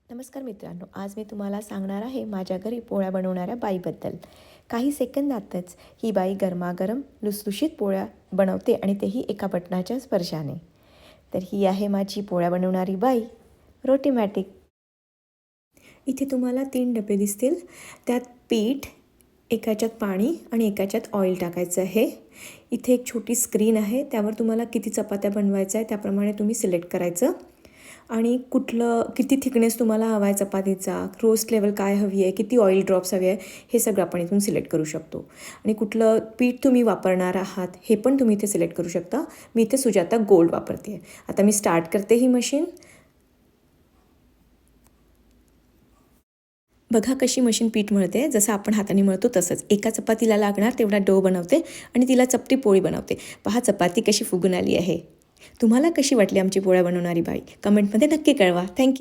नमस्कार मित्रांनो, आज मी तुम्हाला सांगणार आहे माझ्या घरी पोळ्या बनवणाऱ्या बाईबद्दल. काही सेकंदातच ही बाई गरमागरम लुसलुशीत पोळ्या बनवते आणि तेही एका बटनाच्या स्पर्शाने. तर ही आहे माझी पोळ्या बनवणारी बाई, रोटीमॅटिक. इथे तुम्हाला 3 डबे दिसतील. त्यात पीठ, एकाच्यात पाणी आणि एकाच्यात ऑइल टाकायचं आहे. इथे एक छोटी स्क्रीन आहे, त्यावर तुम्हाला किती चपात्या बनवायच्या आहे त्याप्रमाणे तुम्ही सिलेक्ट करायचं. आणि किती थिकनेस तुम्हाला हवा आहे चपातीचा, रोस्ट लेवल काय हवी आहे, किती ऑइल ड्रॉप्स हवे आहे, हे सगळं आपण इथून सिलेक्ट करू शकतो. आणि कुठलं पीठ तुम्ही वापरणार आहात हे पण तुम्ही इथे सिलेक्ट करू शकता. मी इथे सुजाता गोल्ड वापरते आहे. आता मी स्टार्ट करते ही मशीन. बघा कशी मशीन पीठ मळते, जसं आपण हाताने मळतो तसंच. एका चपातीला लागणार तेवढा डो बनवते आणि तिला चपटी पोळी बनवते. पहा चपाती कशी फुगून आली आहे. तुम्हाला कशी वाटली आमची पोळ्या बनवणारी बाई? कमेंटमध्ये नक्की कळवा. थँक्यू.